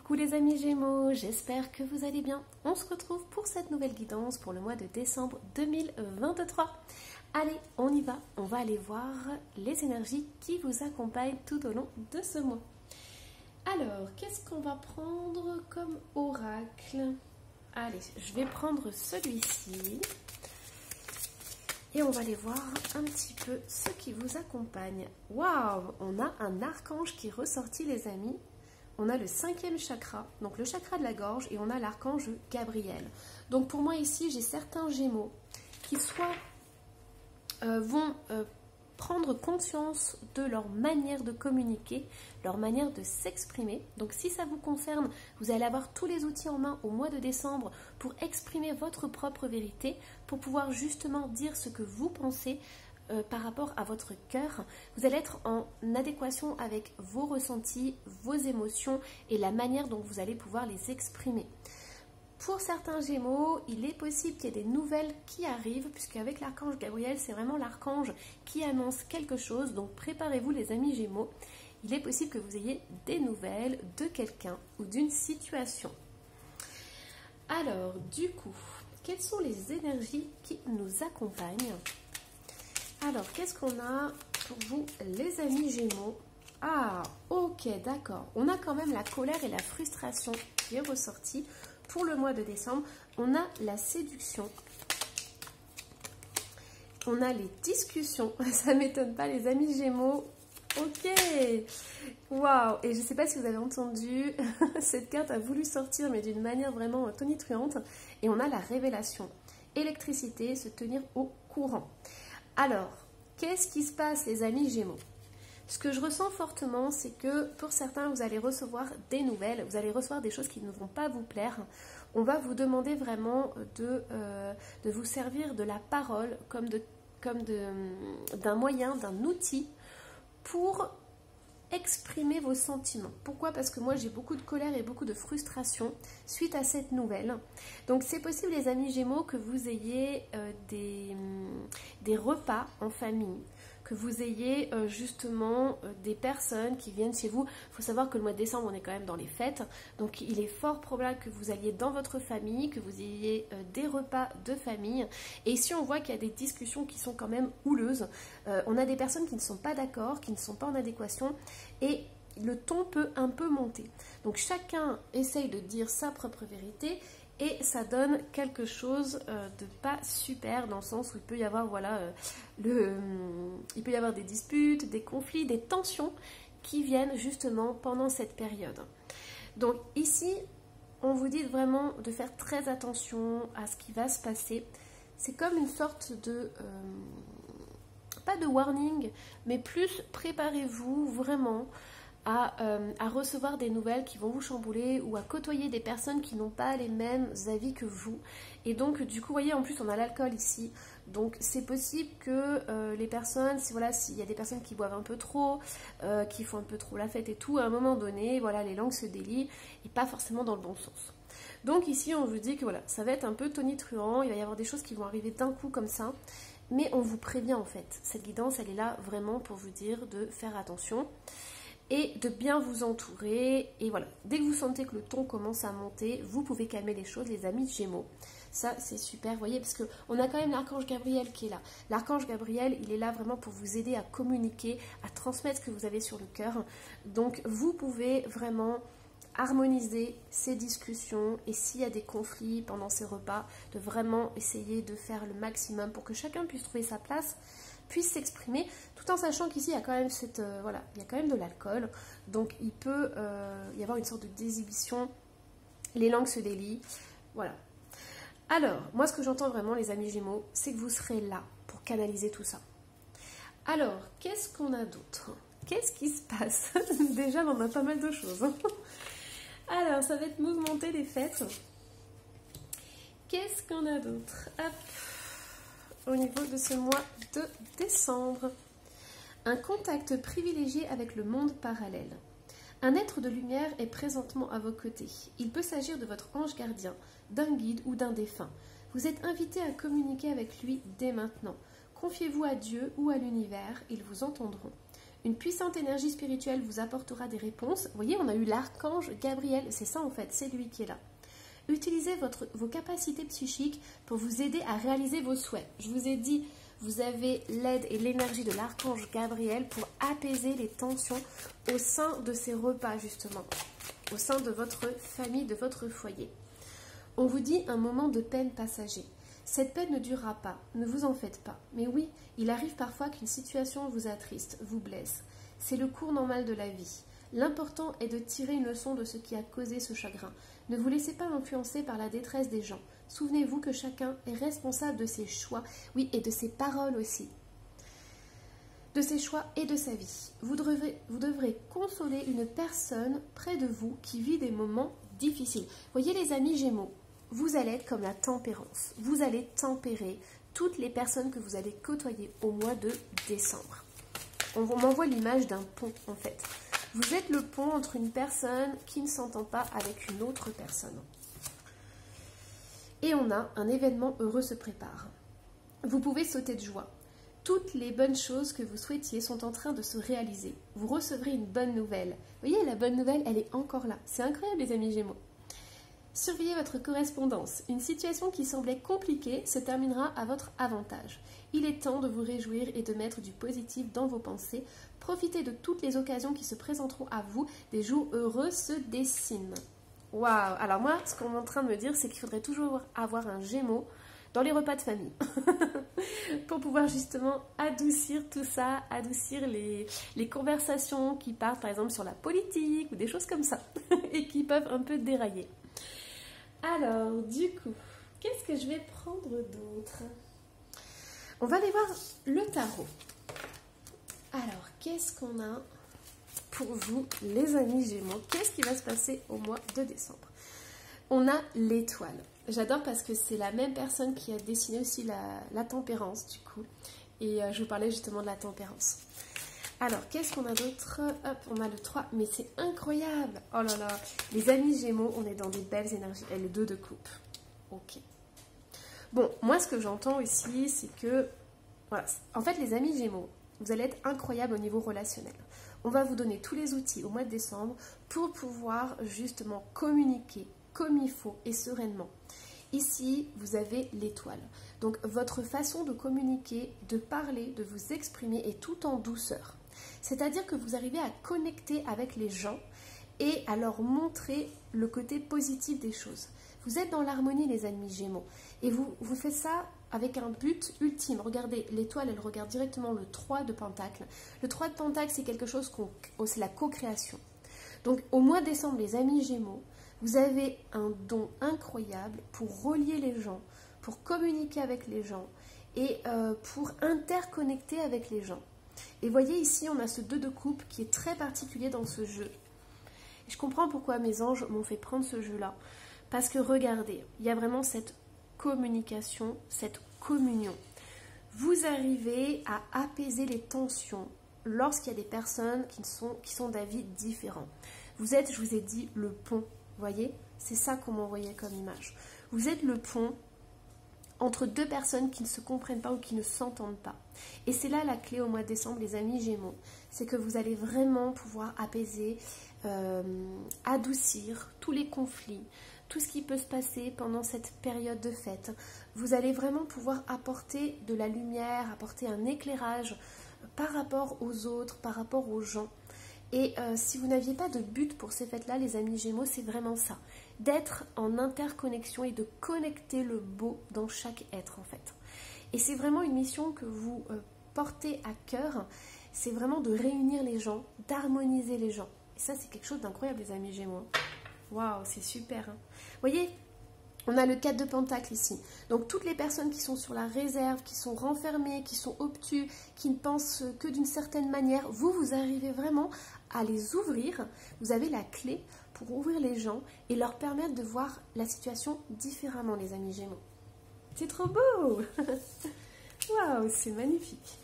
Coucou les amis Gémeaux, j'espère que vous allez bien. On se retrouve pour cette nouvelle guidance pour le mois de décembre 2023. Allez, on y va, on va aller voir les énergies qui vous accompagnent tout au long de ce mois. Alors, qu'est-ce qu'on va prendre comme oracle? Allez, je vais prendre celui-ci. Et on va aller voir un petit peu ce qui vous accompagne. Waouh, on a un archange qui est ressorti les amis. On a le 5e chakra, donc le chakra de la gorge, et on a l'archange Gabriel. Donc pour moi ici, j'ai certains Gémeaux qui soit vont prendre conscience de leur manière de communiquer, leur manière de s'exprimer. Donc si ça vous concerne, vous allez avoir tous les outils en main au mois de décembre pour exprimer votre propre vérité, pour pouvoir justement dire ce que vous pensez par rapport à votre cœur. Vous allez être en adéquation avec vos ressentis, vos émotions et la manière dont vous allez pouvoir les exprimer. Pour certains Gémeaux, il est possible qu'il y ait des nouvelles qui arrivent, puisqu'avec l'archange Gabriel, c'est vraiment l'archange qui annonce quelque chose. Donc préparez-vous les amis Gémeaux. Il est possible que vous ayez des nouvelles de quelqu'un ou d'une situation. Alors, du coup, quelles sont les énergies qui nous accompagnent? Alors, qu'est-ce qu'on a pour vous les amis Gémeaux? Ah, ok, d'accord. On a quand même la colère et la frustration qui est ressortie. Pour le mois de décembre, on a la séduction, on a les discussions, ça ne m'étonne pas les amis Gémeaux, ok, waouh, et je ne sais pas si vous avez entendu, cette carte a voulu sortir mais d'une manière vraiment tonitruante, et on a la révélation, électricité, se tenir au courant. Alors, qu'est-ce qui se passe les amis Gémeaux? Ce que je ressens fortement, c'est que pour certains, vous allez recevoir des nouvelles, vous allez recevoir des choses qui ne vont pas vous plaire. On va vous demander vraiment de vous servir de la parole comme d'un moyen, d'un outil pour exprimer vos sentiments. Pourquoi? Parce que moi, j'ai beaucoup de colère et beaucoup de frustration suite à cette nouvelle. Donc, c'est possible, les amis Gémeaux, que vous ayez des repas en famille, que vous ayez justement des personnes qui viennent chez vous. Il faut savoir que le mois de décembre, on est quand même dans les fêtes. Donc, il est fort probable que vous alliez dans votre famille, que vous ayez des repas de famille. Et ici, on voit qu'il y a des discussions qui sont quand même houleuses. On a des personnes qui ne sont pas d'accord, qui ne sont pas en adéquation. Et le ton peut un peu monter. Donc, chacun essaye de dire sa propre vérité. Et ça donne quelque chose de pas super, dans le sens où il peut y avoir, voilà, il peut y avoir des disputes, des conflits, des tensions qui viennent justement pendant cette période. Donc ici, on vous dit vraiment de faire très attention à ce qui va se passer. C'est comme une sorte de, pas de warning, mais plus préparez-vous vraiment à recevoir des nouvelles qui vont vous chambouler ou à côtoyer des personnes qui n'ont pas les mêmes avis que vous. Et donc du coup, vous voyez, en plus on a l'alcool ici. Donc c'est possible que les personnes, voilà, s'il y a des personnes qui boivent un peu trop, qui font un peu trop la fête et tout, à un moment donné, voilà, les langues se délient et pas forcément dans le bon sens. Donc ici, on vous dit que voilà, ça va être un peu tonitruant, il va y avoir des choses qui vont arriver d'un coup comme ça. Mais on vous prévient en fait. Cette guidance, elle est là vraiment pour vous dire de faire attention et de bien vous entourer. Et voilà, dès que vous sentez que le ton commence à monter, vous pouvez calmer les choses, les amis Gémeaux. Ça, c'est super, vous voyez, parce qu'on a quand même l'archange Gabriel qui est là. L'archange Gabriel, il est là vraiment pour vous aider à communiquer, à transmettre ce que vous avez sur le cœur. Donc, vous pouvez vraiment harmoniser ces discussions, et s'il y a des conflits pendant ces repas, de vraiment essayer de faire le maximum pour que chacun puisse trouver sa place, puisse s'exprimer, tout en sachant qu'ici il y a quand même voilà, il y a quand même de l'alcool, donc il peut y avoir une sorte de désinhibition, les langues se délient, voilà. Alors, moi ce que j'entends vraiment les amis Gémeaux, c'est que vous serez là pour canaliser tout ça. Alors, qu'est-ce qu'on a d'autre? Qu'est-ce qui se passe? Déjà, on a pas mal de choses. Alors, ça va être mouvementé les fêtes. Qu'est-ce qu'on a d'autre? Hop, au niveau de ce mois de décembre. Un contact privilégié avec le monde parallèle. Un être de lumière est présentement à vos côtés. Il peut s'agir de votre ange gardien, d'un guide ou d'un défunt. Vous êtes invité à communiquer avec lui dès maintenant. Confiez-vous à Dieu ou à l'univers, ils vous entendront. Une puissante énergie spirituelle vous apportera des réponses. Vous voyez, on a eu l'archange Gabriel, c'est ça en fait, c'est lui qui est là. Utilisez vos capacités psychiques pour vous aider à réaliser vos souhaits. Je vous ai dit, vous avez l'aide et l'énergie de l'archange Gabriel pour apaiser les tensions au sein de ces repas justement, au sein de votre famille, de votre foyer. On vous dit un moment de peine passager. Cette peine ne durera pas, ne vous en faites pas. Mais oui, il arrive parfois qu'une situation vous attriste, vous blesse. C'est le cours normal de la vie. L'important est de tirer une leçon de ce qui a causé ce chagrin. Ne vous laissez pas influencer par la détresse des gens. Souvenez-vous que chacun est responsable de ses choix, oui, et de ses paroles aussi. De ses choix et de sa vie. Vous devrez consoler une personne près de vous qui vit des moments difficiles. Voyez les amis Gémeaux, vous allez être comme la tempérance. Vous allez tempérer toutes les personnes que vous allez côtoyer au mois de décembre. On m'envoie l'image d'un pont en fait. Vous êtes le pont entre une personne qui ne s'entend pas avec une autre personne. Et on a un événement heureux se prépare. Vous pouvez sauter de joie. Toutes les bonnes choses que vous souhaitiez sont en train de se réaliser. Vous recevrez une bonne nouvelle. Vous voyez, la bonne nouvelle, elle est encore là. C'est incroyable les amis Gémeaux. Surveillez votre correspondance. Une situation qui semblait compliquée se terminera à votre avantage. Il est temps de vous réjouir et de mettre du positif dans vos pensées. Profitez de toutes les occasions qui se présenteront à vous. Des jours heureux se dessinent. Waouh! Alors moi, ce qu'on est en train de me dire, c'est qu'il faudrait toujours avoir un Gémeaux dans les repas de famille. Pour pouvoir justement adoucir tout ça, adoucir les conversations qui partent par exemple sur la politique ou des choses comme ça. Et qui peuvent un peu dérailler. Alors, du coup, qu'est-ce que je vais prendre d'autre? On va aller voir le tarot. Alors, qu'est-ce qu'on a pour vous, les amis Gémeaux? Qu'est-ce qui va se passer au mois de décembre? On a l'étoile. J'adore parce que c'est la même personne qui a dessiné aussi la tempérance, du coup. Et je vous parlais justement de la tempérance. Alors, qu'est-ce qu'on a d'autre? Hop, on a le 3. Mais c'est incroyable! Oh là là! Les amis Gémeaux, on est dans des belles énergies. Et le 2 de coupe. Ok. Bon, moi, ce que j'entends ici, c'est que... Voilà. En fait, les amis Gémeaux, vous allez être incroyables au niveau relationnel. On va vous donner tous les outils au mois de décembre pour pouvoir justement communiquer comme il faut et sereinement. Ici, vous avez l'étoile. Donc, votre façon de communiquer, de parler, de vous exprimer est tout en douceur. C'est-à-dire que vous arrivez à connecter avec les gens et à leur montrer le côté positif des choses. Vous êtes dans l'harmonie, les amis Gémeaux. Et vous faites ça avec un but ultime. Regardez, l'étoile, elle regarde directement le 3 de Pentacle. Le 3 de Pentacle, c'est quelque chose c'est la co-création. Donc, au mois de décembre, les amis Gémeaux, vous avez un don incroyable pour relier les gens, pour communiquer avec les gens et pour interconnecter avec les gens. Et voyez ici, on a ce 2 de coupe qui est très particulier dans ce jeu. Et je comprends pourquoi mes anges m'ont fait prendre ce jeu-là. Parce que regardez, il y a vraiment cette communication, cette communion. Vous arrivez à apaiser les tensions lorsqu'il y a des personnes qui sont d'avis différents. Vous êtes, je vous ai dit, le pont. Vous voyez, c'est ça qu'on m'envoyait comme image. Vous êtes le pont entre deux personnes qui ne se comprennent pas ou qui ne s'entendent pas. Et c'est là la clé au mois de décembre, les amis Gémeaux. C'est que vous allez vraiment pouvoir apaiser, adoucir tous les conflits, tout ce qui peut se passer pendant cette période de fête. Vous allez vraiment pouvoir apporter de la lumière, apporter un éclairage par rapport aux autres, par rapport aux gens. Et si vous n'aviez pas de but pour ces fêtes-là, les amis Gémeaux, c'est vraiment ça. D'être en interconnexion et de connecter le beau dans chaque être, en fait. Et c'est vraiment une mission que vous portez à cœur. C'est vraiment de réunir les gens, d'harmoniser les gens. Et ça, c'est quelque chose d'incroyable, les amis Gémeaux. Waouh, c'est super. Hein. Vous voyez, on a le 4 de Pentacle ici. Donc, toutes les personnes qui sont sur la réserve, qui sont renfermées, qui sont obtus, qui ne pensent que d'une certaine manière, vous arrivez vraiment à les ouvrir. Vous avez la clé pour ouvrir les gens et leur permettre de voir la situation différemment, les amis Gémeaux. C'est trop beau. Waouh, c'est magnifique.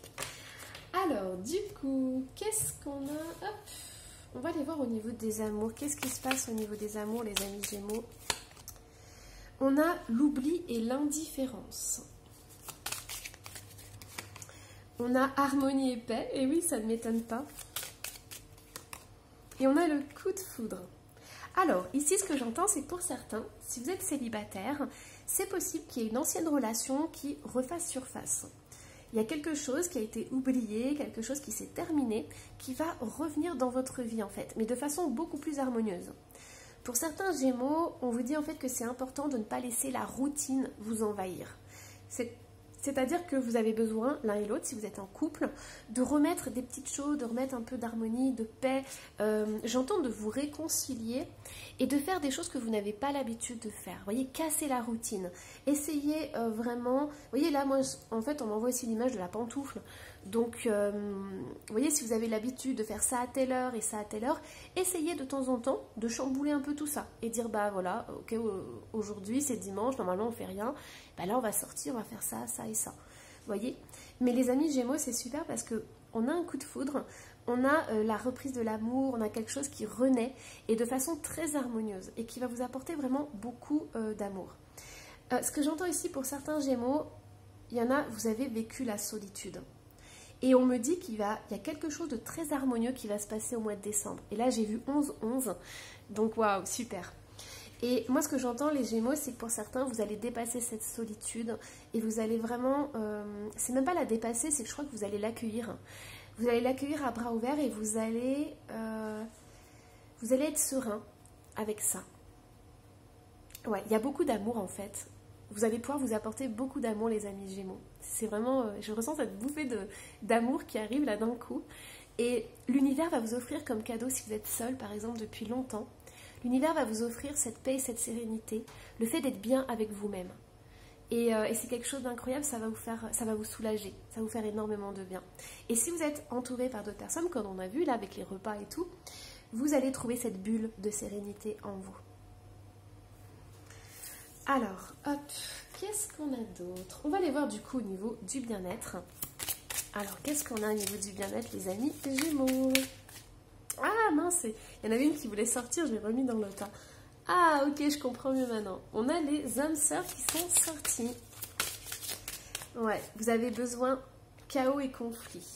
Alors, du coup, qu'est-ce qu'on a? Hop, on va aller voir au niveau des amours. Qu'est-ce qui se passe au niveau des amours, les amis Gémeaux? On a l'oubli et l'indifférence. On a harmonie et paix. Et oui, ça ne m'étonne pas. Et on a le coup de foudre. Alors, ici, ce que j'entends, c'est que pour certains, si vous êtes célibataire, c'est possible qu'il y ait une ancienne relation qui refasse surface. Il y a quelque chose qui a été oublié, quelque chose qui s'est terminé, qui va revenir dans votre vie en fait, mais de façon beaucoup plus harmonieuse. Pour certains Gémeaux, on vous dit en fait que c'est important de ne pas laisser la routine vous envahir. C'est-à-dire que vous avez besoin, l'un et l'autre, si vous êtes en couple, de remettre des petites choses, de remettre un peu d'harmonie, de paix. J'entends de vous réconcilier et de faire des choses que vous n'avez pas l'habitude de faire. Vous voyez, casser la routine. Essayez vraiment... Vous voyez, là, moi, en fait, on m'envoie aussi l'image de la pantoufle. Donc, vous voyez, si vous avez l'habitude de faire ça à telle heure et ça à telle heure, essayez de temps en temps de chambouler un peu tout ça et dire, bah voilà, ok, aujourd'hui c'est dimanche, normalement on fait rien, bah là on va sortir, on va faire ça, ça et ça. Vous voyez? Mais les amis Gémeaux, c'est super parce que on a un coup de foudre, on a la reprise de l'amour, on a quelque chose qui renaît et de façon très harmonieuse et qui va vous apporter vraiment beaucoup d'amour. Ce que j'entends ici pour certains Gémeaux, il y en a, vous avez vécu la solitude. Et on me dit qu'il y a quelque chose de très harmonieux qui va se passer au mois de décembre. Et là, j'ai vu 11-11. Donc, waouh, super. Et moi, ce que j'entends, les Gémeaux, c'est que pour certains, vous allez dépasser cette solitude. Et vous allez vraiment... c'est même pas la dépasser, c'est que je crois que vous allez l'accueillir. Vous allez l'accueillir à bras ouverts et vous allez être serein avec ça. Ouais, il y a beaucoup d'amour, en fait. Vous allez pouvoir vous apporter beaucoup d'amour, les amis Gémeaux. C'est vraiment, je ressens cette bouffée d'amour qui arrive là d'un coup. Et l'univers va vous offrir comme cadeau, si vous êtes seul, par exemple, depuis longtemps, l'univers va vous offrir cette paix, cette sérénité, le fait d'être bien avec vous-même. Et c'est quelque chose d'incroyable, ça va vous soulager, ça va vous faire énormément de bien. Et si vous êtes entouré par d'autres personnes, comme on a vu là avec les repas et tout, vous allez trouver cette bulle de sérénité en vous. Alors, hop, qu'est-ce qu'on a d'autre? On va aller voir du coup au niveau du bien-être. Alors, qu'est-ce qu'on a au niveau du bien-être, les amis Gémeaux? Ah mince, il y en avait une qui voulait sortir, je l'ai remis dans le tas. Ah ok, je comprends mieux maintenant. On a les âmes sœurs qui sont sorties. Ouais, vous avez besoin chaos et conflit.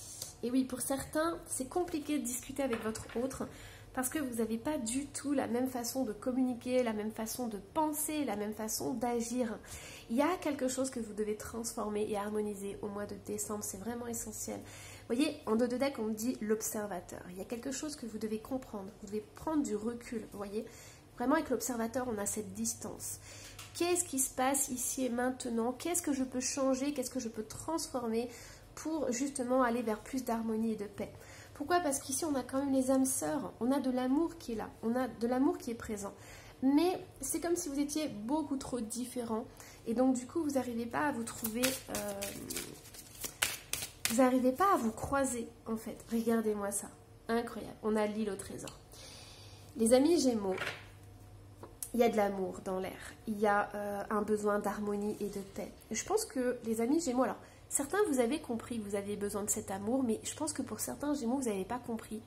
Et oui, pour certains, c'est compliqué de discuter avec votre autre parce que vous n'avez pas du tout la même façon de communiquer, la même façon de penser, la même façon d'agir. Il y a quelque chose que vous devez transformer et harmoniser au mois de décembre, c'est vraiment essentiel. Vous voyez, en dos de deck, on me dit l'observateur. Il y a quelque chose que vous devez comprendre, vous devez prendre du recul, vous voyez. Vraiment, avec l'observateur, on a cette distance. Qu'est-ce qui se passe ici et maintenant? Qu'est-ce que je peux changer? Qu'est-ce que je peux transformer pour justement aller vers plus d'harmonie et de paix? Pourquoi? Parce qu'ici, on a quand même les âmes sœurs. On a de l'amour qui est là. On a de l'amour qui est présent. Mais c'est comme si vous étiez beaucoup trop différents. Et donc, du coup, vous n'arrivez pas à vous trouver... vous n'arrivez pas à vous croiser, en fait. Regardez-moi ça. Incroyable. On a l'île au trésor. Les amis Gémeaux, il y a de l'amour dans l'air. Il y a un besoin d'harmonie et de paix. Je pense que les amis Gémeaux... Alors, certains, vous avez compris que vous aviez besoin de cet amour, mais je pense que pour certains Gémeaux, vous n'avez pas compris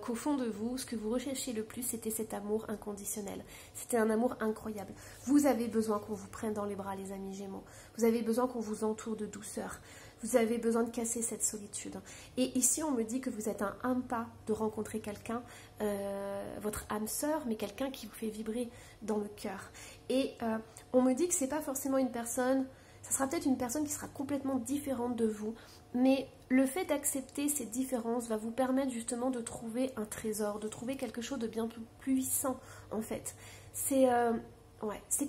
qu'au fond de vous, ce que vous recherchiez le plus, c'était cet amour inconditionnel. C'était un amour incroyable. Vous avez besoin qu'on vous prenne dans les bras, les amis Gémeaux. Vous avez besoin qu'on vous entoure de douceur. Vous avez besoin de casser cette solitude. Et ici, on me dit que vous êtes à un pas de rencontrer quelqu'un, votre âme sœur, mais quelqu'un qui vous fait vibrer dans le cœur. Et on me dit que ce n'est pas forcément une personne... Ça sera peut-être une personne qui sera complètement différente de vous, mais le fait d'accepter ces différences va vous permettre justement de trouver un trésor, de trouver quelque chose de bien plus puissant en fait. C'est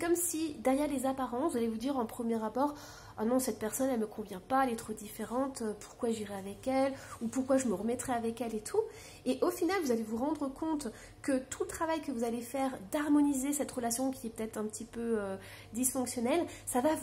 comme si derrière les apparences, vous allez vous dire en premier abord, ah non, cette personne elle me convient pas, elle est trop différente, pourquoi j'irai avec elle, ou pourquoi je me remettrai avec elle et tout. Et au final, vous allez vous rendre compte que tout le travail que vous allez faire d'harmoniser cette relation qui est peut-être un petit peu dysfonctionnelle, ça va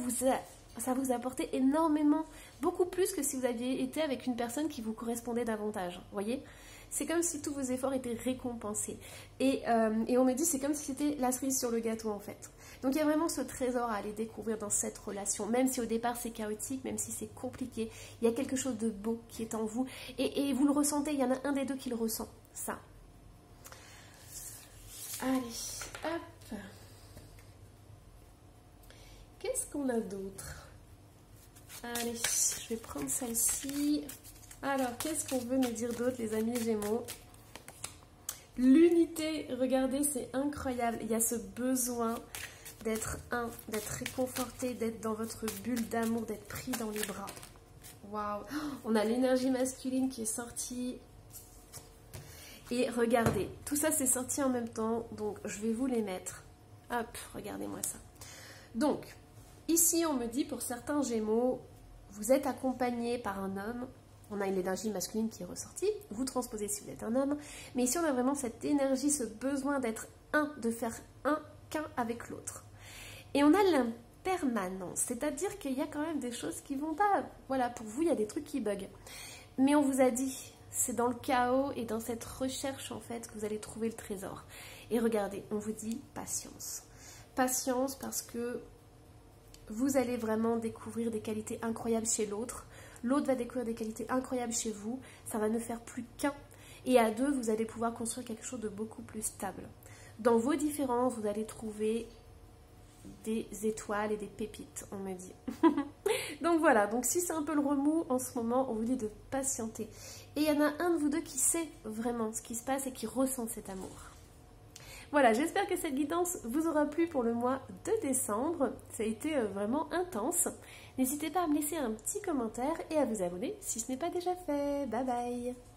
vous apporter énormément, beaucoup plus que si vous aviez été avec une personne qui vous correspondait davantage, vous voyez. C'est comme si tous vos efforts étaient récompensés. Et on me dit, c'est comme si c'était la cerise sur le gâteau en fait. Donc il y a vraiment ce trésor à aller découvrir dans cette relation, même si au départ c'est chaotique, même si c'est compliqué, il y a quelque chose de beau qui est en vous. Et vous le ressentez, il y en a un des deux qui le ressent, ça. Allez, hop. Qu'est-ce qu'on a d'autre? Allez, je vais prendre celle-ci. Alors, qu'est-ce qu'on veut nous dire d'autre, les amis Gémeaux? l'unité, regardez, c'est incroyable. Il y a ce besoin d'être un, d'être réconforté, d'être dans votre bulle d'amour, d'être pris dans les bras. Waouh! On a l'énergie masculine qui est sortie. Et regardez, tout ça c'est sorti en même temps, donc je vais vous les mettre. Hop, regardez-moi ça. Donc, ici on me dit pour certains Gémeaux, vous êtes accompagné par un homme. On a une énergie masculine qui est ressortie, vous transposez si vous êtes un homme. Mais ici on a vraiment cette énergie, ce besoin d'être un, de faire un, qu'un avec l'autre. Et on a l'impermanence, c'est-à-dire qu'il y a quand même des choses qui vont pas. Voilà, pour vous il y a des trucs qui bug. Mais on vous a dit... C'est dans le chaos et dans cette recherche en fait que vous allez trouver le trésor. Et regardez, on vous dit patience. Patience parce que vous allez vraiment découvrir des qualités incroyables chez l'autre. L'autre va découvrir des qualités incroyables chez vous. Ça va ne faire plus qu'un. Et à deux, vous allez pouvoir construire quelque chose de beaucoup plus stable. Dans vos différences, vous allez trouver des étoiles et des pépites, on me dit. Donc voilà, donc si c'est un peu le remous en ce moment, on vous dit de patienter. Et il y en a un de vous deux qui sait vraiment ce qui se passe et qui ressent cet amour. Voilà, j'espère que cette guidance vous aura plu pour le mois de décembre. Ça a été vraiment intense. N'hésitez pas à me laisser un petit commentaire et à vous abonner si ce n'est pas déjà fait. Bye bye!